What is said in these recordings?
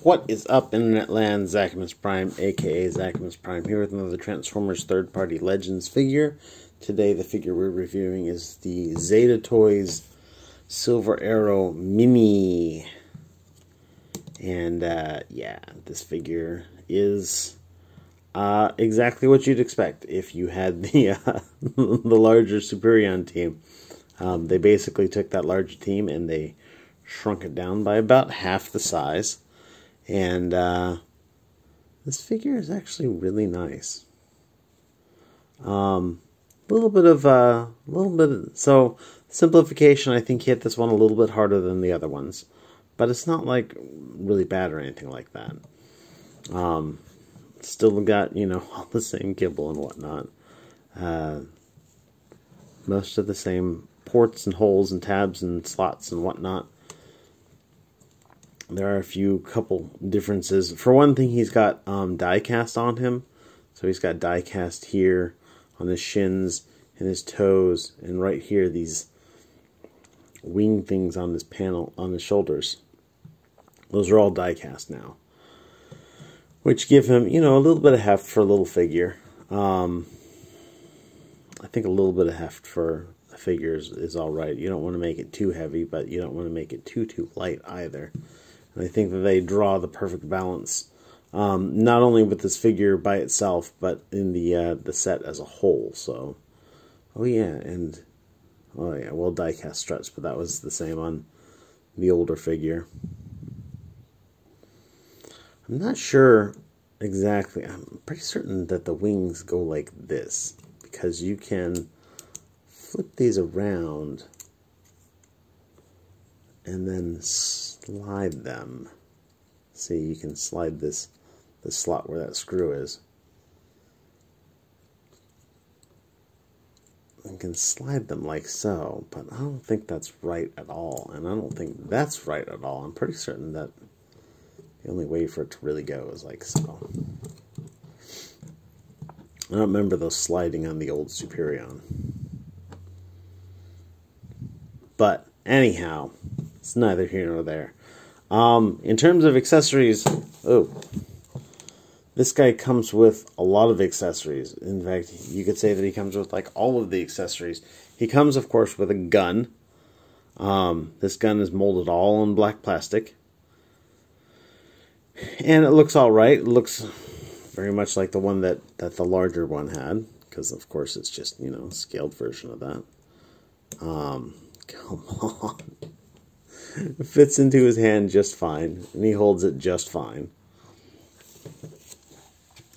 What is up, Internet Land? Zachamus Prime, aka Zachamus Prime, here with another Transformers third-party Legends figure. Today, the figure we're reviewing is the Zeta Toys Silver Arrow Mini. And, yeah, this figure is exactly what you'd expect if you had the, the larger Superion team. They basically took that larger team and they shrunk it down by about half the size. And this figure is actually really nice. So simplification. I think hit this one a little bit harder than the other ones, but it's not like really bad or anything like that. Still got, you know, all the same kibble and whatnot. Most of the same ports and holes and tabs and slots and whatnot. There are a couple differences. For one thing, he's got die cast on him. So he's got die cast here on his shins and his toes, and right here these wing things on his panel on his shoulders. Those are all die cast now, which give him, you know, a little bit of heft for a little figure. I think a little bit of heft for a figure is all right. You don't want to make it too heavy, but you don't want to make it too light either. And I think that they draw the perfect balance, not only with this figure by itself, but in the set as a whole. So, oh yeah, well, die-cast struts, but that was the same on the older figure. I'm not sure exactly. I'm pretty certain that the wings go like this, because you can flip these around and then slide them. See, you can slide the slot where that screw is. You can slide them like so, but I don't think that's right at all, and I don't think that's right at all. I'm pretty certain that the only way for it to really go is like so. I don't remember those sliding on the old Superion. But anyhow, it's neither here nor there. In terms of accessories, this guy comes with a lot of accessories. In fact, you could say that he comes with like all of the accessories. He comes, of course, with a gun. This gun is molded all in black plastic. And it looks alright. It looks very much like the one that the larger one had. Because, of course, it's just, you know, a scaled version of that. Come on. It fits into his hand just fine, and he holds it just fine.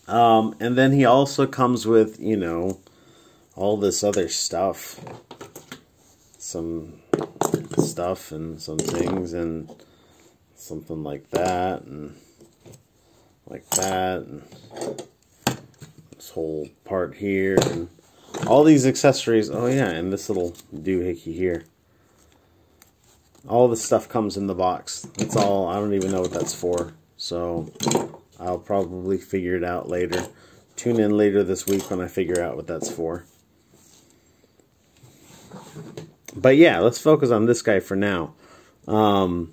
And then he also comes with, you know, all this other stuff. Some stuff and some things and something like that and like that and this whole part here and all these accessories. Oh yeah, and this little doohickey here. All this stuff comes in the box. That's all. I don't even know what that's for. So I'll probably figure it out later. Tune in later this week when I figure out what that's for. But yeah, let's focus on this guy for now. Good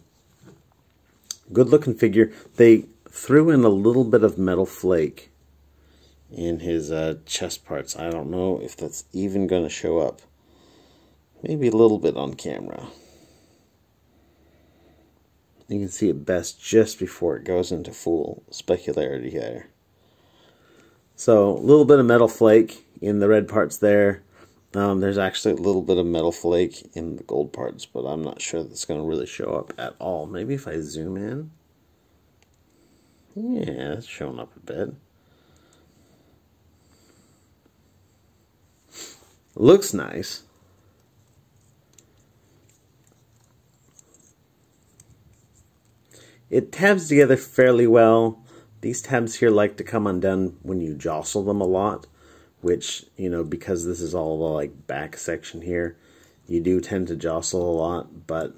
looking figure. They threw in a little bit of metal flake in his chest parts. I don't know if that's even going to show up. Maybe a little bit on camera. You can see it best just before it goes into full specularity there. So, a little bit of metal flake in the red parts there. There's actually a little bit of metal flake in the gold parts, but I'm not sure that's going to really show up at all. Maybe if I zoom in. Yeah, it's showing up a bit. Looks nice. It tabs together fairly well. These tabs here like to come undone when you jostle them a lot, which, you know, because this is all the like back section here, you do tend to jostle a lot, but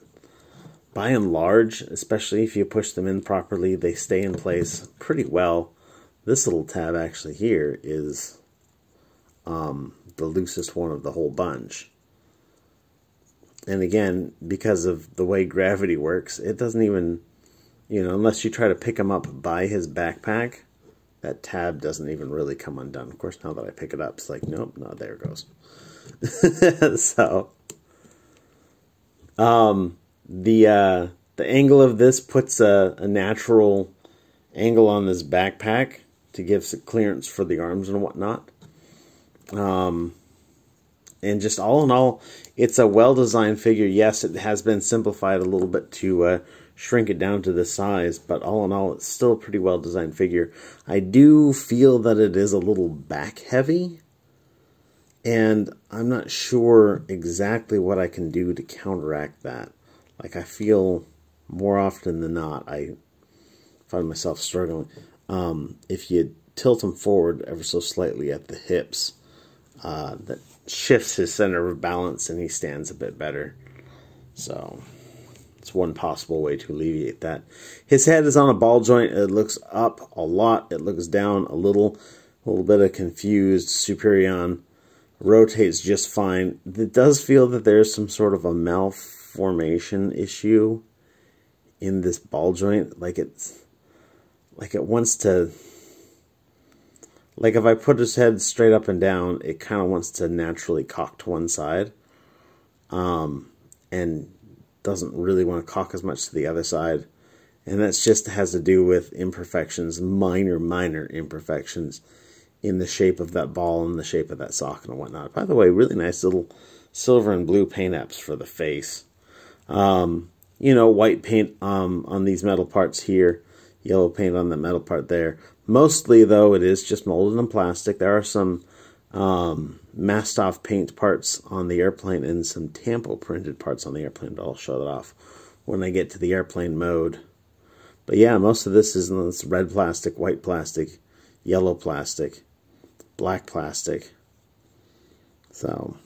by and large, especially if you push them in properly, they stay in place pretty well. This little tab actually here is the loosest one of the whole bunch. And again, because of the way gravity works, it doesn't even you know, unless you try to pick him up by his backpack, that tab doesn't even really come undone. Of course, now that I pick it up, it's like, nope, no, there it goes. So, the angle of this puts a natural angle on this backpack to give some clearance for the arms and whatnot. And just all in all, it's a well-designed figure. Yes, it has been simplified a little bit to shrink it down to this size, but all in all, it's still a pretty well-designed figure. I do feel that it is a little back-heavy, and I'm not sure exactly what I can do to counteract that. Like, I feel more often than not, I find myself struggling. If you tilt him forward ever so slightly at the hips, that shifts his center of balance and he stands a bit better. So it's one possible way to alleviate that. His head is on a ball joint. It looks up a lot. It looks down a little bit of confused. Superion rotates just fine. It does feel that there's some sort of a malformation issue in this ball joint. Like it wants to, like if I put his head straight up and down, it kind of wants to naturally cock to one side, and doesn't really want to cock as much to the other side. And that's just has to do with imperfections, minor imperfections in the shape of that ball and the shape of that socket and whatnot. By the way, really nice little silver and blue paint apps for the face. You know, white paint on these metal parts here, yellow paint on the metal part there. Mostly, though, it is just molded in plastic. There are some masked-off paint parts on the airplane and some tampo printed parts on the airplane, but I'll show that off when I get to the airplane mode. But yeah, most of this is in this red plastic, white plastic, yellow plastic, black plastic. So,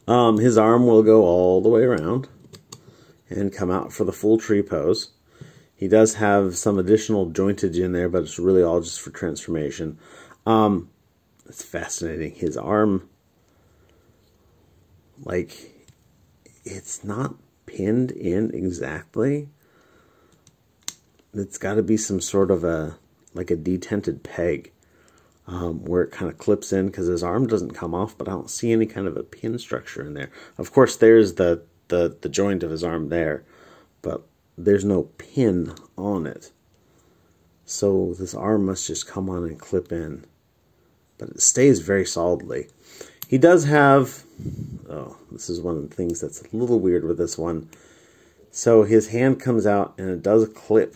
his arm will go all the way around and come out for the full tree pose. He does have some additional jointage in there, but it's really all just for transformation. It's fascinating. His arm, like, it's not pinned in exactly. It's got to be some sort of like a detented peg, where it kind of clips in, because his arm doesn't come off, but I don't see any kind of a pin structure in there. Of course, there's the joint of his arm there, but there's no pin on it. So this arm must just come on and clip in. But it stays very solidly. He does have, oh, this is one of the things that's a little weird with this one. So his hand comes out and it does clip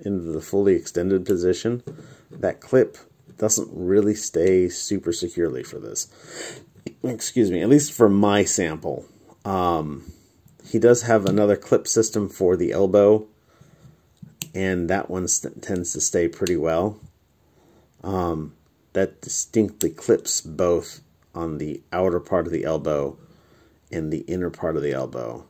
into the fully extended position. That clip doesn't really stay super securely for this. Excuse me, at least for my sample. He does have another clip system for the elbow, and that one tends to stay pretty well. That distinctly clips both on the outer part of the elbow and the inner part of the elbow.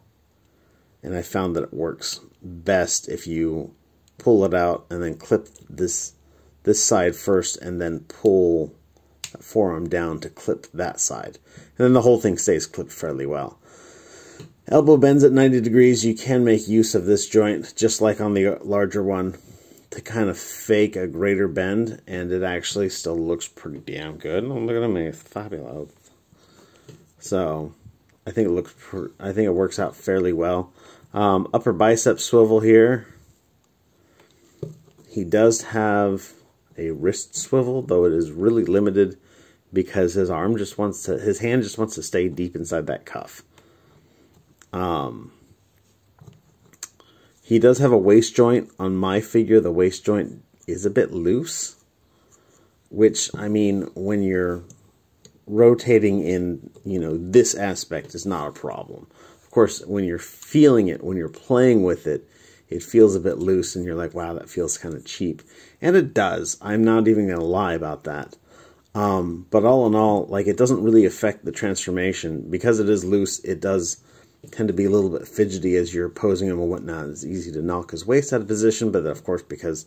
And I found that it works best if you pull it out and then clip this side first and then pull that forearm down to clip that side. And then the whole thing stays clipped fairly well. Elbow bends at 90 degrees. You can make use of this joint, just like on the larger one, to kind of fake a greater bend, and it actually still looks pretty damn good. Oh, look at him, it's fabulous. So, I think it works out fairly well. Upper bicep swivel here. He does have a wrist swivel, though it is really limited because his hand just wants to stay deep inside that cuff. He does have a waist joint. On my figure, the waist joint is a bit loose, which, I mean, when you're rotating in, you know, this aspect is not a problem. Of course, when you're feeling it, when you're playing with it, it feels a bit loose and you're like, wow, that feels kind of cheap. And it does. I'm not even going to lie about that. But all in all, like, it doesn't really affect the transformation. Because it is loose, it does tend to be a little bit fidgety as you're posing him and whatnot. It's easy to knock his waist out of position, but of course, because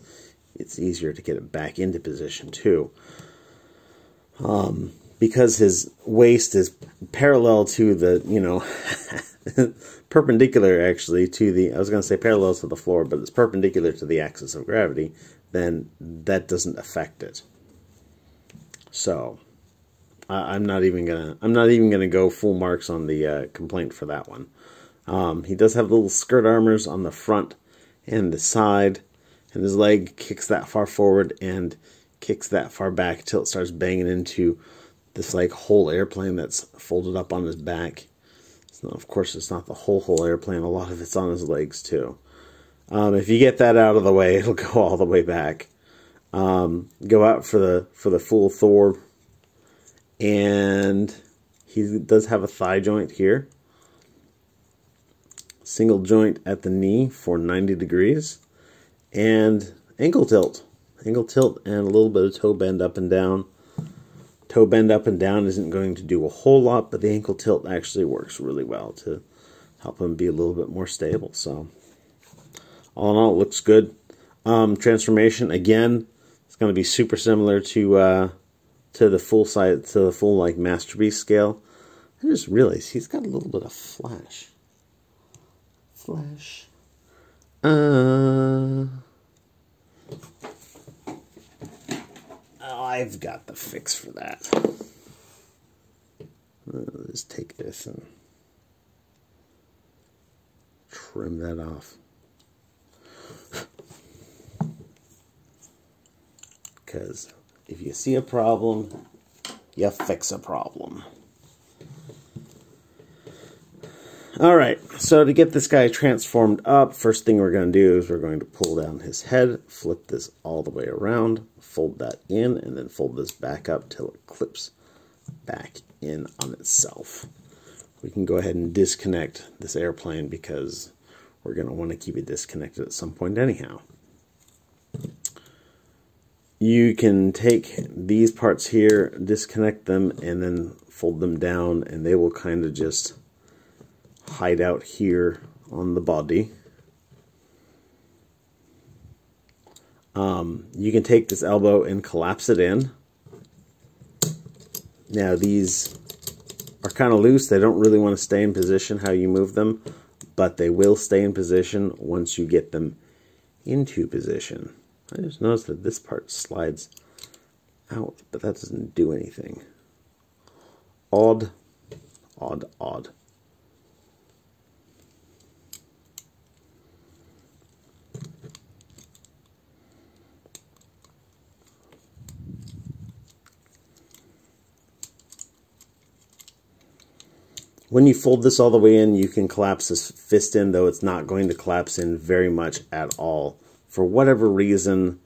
it's easier to get it back into position too. Because his waist is parallel to the, you know, perpendicular actually to the, I was going to say parallel to the floor, but it's perpendicular to the axis of gravity, then that doesn't affect it. So I'm not even gonna go full marks on the complaint for that one. He does have little skirt armors on the front and the side, and his leg kicks that far forward and kicks that far back till it starts banging into this like whole airplane that's folded up on his back. So of course, it's not the whole airplane. A lot of it's on his legs too. If you get that out of the way, it'll go all the way back. Go out for the full Thor, and he does have a thigh joint here. Single joint at the knee for 90 degrees, and ankle tilt. Ankle tilt and a little bit of toe bend up and down. Toe bend up and down isn't going to do a whole lot, but the ankle tilt actually works really well to help him be a little bit more stable. So all in all, it looks good. Transformation, again, it's going to be super similar to the full like Masterpiece scale. I just realized he's got a little bit of flash. I've got the fix for that. I'll just take this and trim that off. Because if you see a problem, you fix a problem. Alright, so to get this guy transformed up, first thing we're going to do is we're going to pull down his head, flip this all the way around, fold that in, and then fold this back up till it clips back in on itself. We can go ahead and disconnect this airplane because we're going to want to keep it disconnected at some point anyhow. You can take these parts here, disconnect them, and then fold them down, and they will kind of just hide out here on the body. You can take this elbow and collapse it in. Now these are kind of loose. They don't really want to stay in position how you move them, but they will stay in position once you get them into position. I just noticed that this part slides out, but that doesn't do anything. Odd, odd, odd. When you fold this all the way in, you can collapse this fist in, though it's not going to collapse in very much at all. For whatever reason,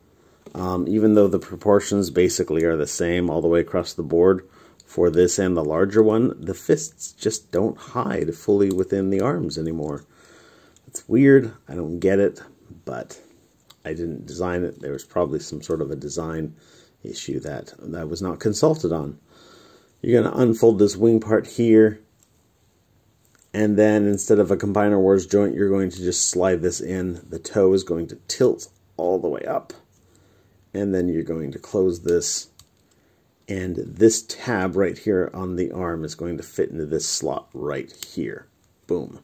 even though the proportions basically are the same all the way across the board for this and the larger one, the fists just don't hide fully within the arms anymore. It's weird. I don't get it, but I didn't design it. There was probably some sort of a design issue that I was not consulted on. You're going to unfold this wing part here, and then instead of a Combiner Wars joint, you're going to just slide this in. The toe is going to tilt all the way up. And then you're going to close this. And this tab right here on the arm is going to fit into this slot right here. Boom.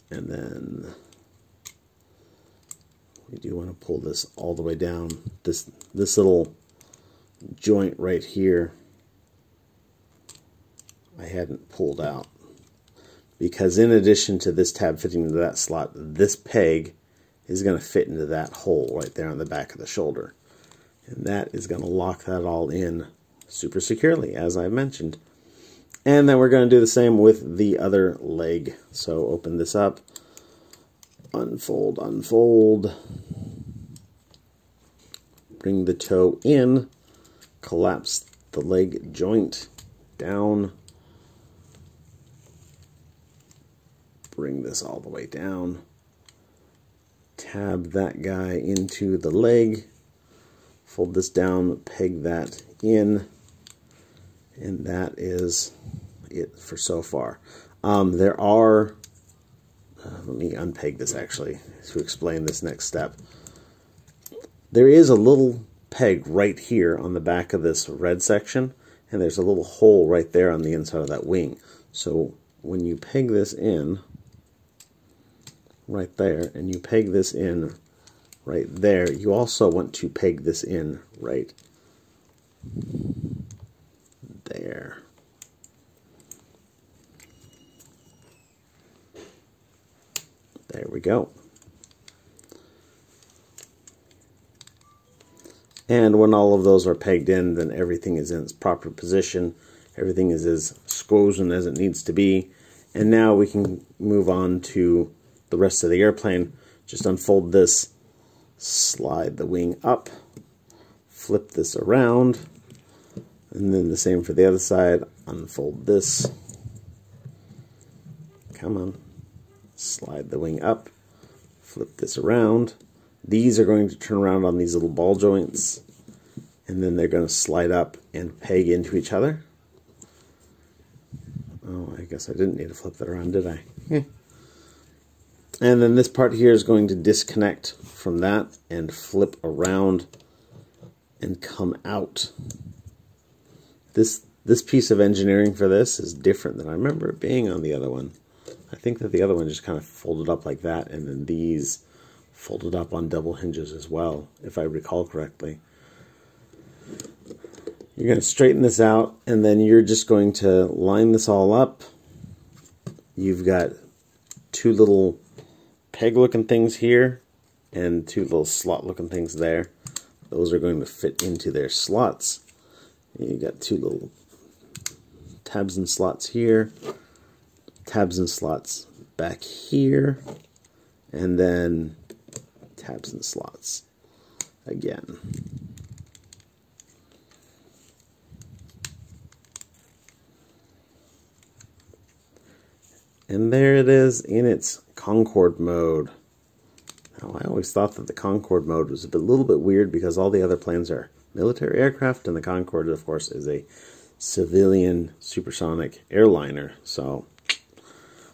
And then we do want to pull this all the way down. This little joint right here I hadn't pulled out, because in addition to this tab fitting into that slot, this peg is going to fit into that hole right there on the back of the shoulder, and that is going to lock that all in super securely, as I mentioned. And then we're going to do the same with the other leg. So open this up, unfold, unfold, bring the toe in, collapse the leg joint down, bring this all the way down, tab that guy into the leg, fold this down, peg that in, and that is it for so far. There are, let me unpeg this actually to explain this next step. There is a little peg right here on the back of this red section, and there's a little hole right there on the inside of that wing. So when you peg this in right there, and you peg this in right there, you also want to peg this in right there. There we go. And when all of those are pegged in, then everything is in its proper position. Everything is as squozen as it needs to be. And now we can move on to the rest of the airplane. Just unfold this, slide the wing up, flip this around, and then the same for the other side. Unfold this. Come on. Slide the wing up, flip this around. These are going to turn around on these little ball joints, and then they're going to slide up and peg into each other. Oh, I guess I didn't need to flip that around, did I? And then this part here is going to disconnect from that and flip around and come out. This piece of engineering for this is different than I remember it being on the other one. I think that the other one just kind of folded up like that, and then these folded up on double hinges as well, if I recall correctly. You're going to straighten this out, and then you're just going to line this all up. You've got two little peg-looking things here and two little slot-looking things there. Those are going to fit into their slots. You got two little tabs and slots here, tabs and slots back here, and then tabs and slots again. And there it is in its Concord mode. Now, I always thought that the Concord mode was a little bit weird because all the other planes are military aircraft, and the Concord, of course, is a civilian supersonic airliner. So,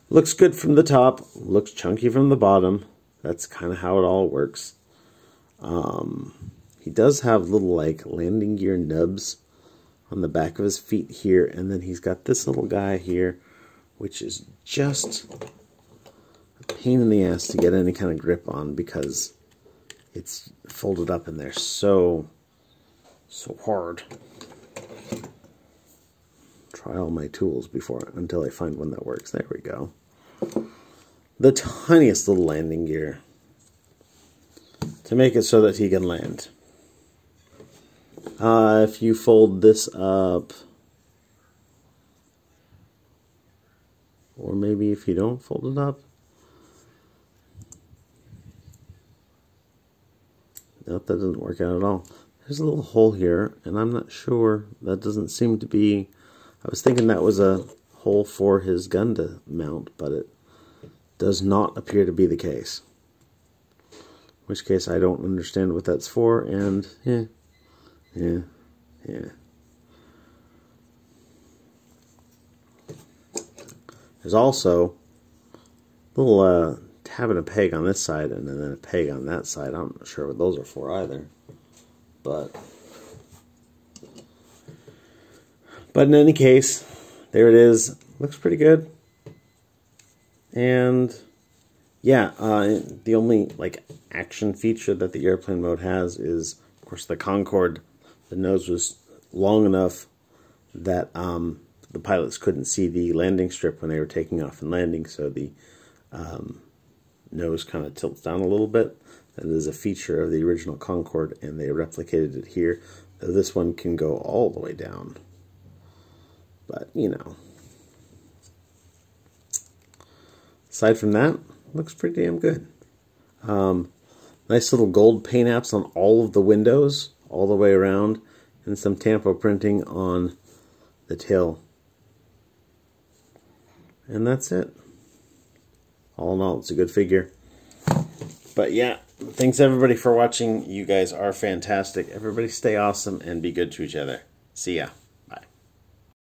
looks good from the top, looks chunky from the bottom. That's kind of how it all works. He does have little like landing gear nubs on the back of his feet here, and then he's got this little guy here, which is just a pain in the ass to get any kind of grip on because it's folded up in there so hard. Try all my tools until I find one that works. There we go. The tiniest little landing gear to make it so that he can land. If you fold this up, or maybe if you don't fold it up, nope, that doesn't work out at all. There's a little hole here, and I'm not sure, that doesn't seem to be, I was thinking that was a hole for his gun to mount, but it does not appear to be the case. In which case I don't understand what that's for, and yeah. There's also a little tab and a peg on this side, and then a peg on that side. I'm not sure what those are for either. But in any case, there it is. Looks pretty good. And yeah, the only like action feature that the airplane mode has is, of course, the Concord. The nose was long enough that the pilots couldn't see the landing strip when they were taking off and landing, so the nose kind of tilts down a little bit. That is a feature of the original Concord, and they replicated it here. Though this one can go all the way down. But, you know. Aside from that, looks pretty damn good. Nice little gold paint apps on all of the windows, all the way around, and some tampo printing on the tail. And that's it. All in all, it's a good figure. But yeah, thanks everybody for watching. You guys are fantastic. Everybody stay awesome and be good to each other. See ya.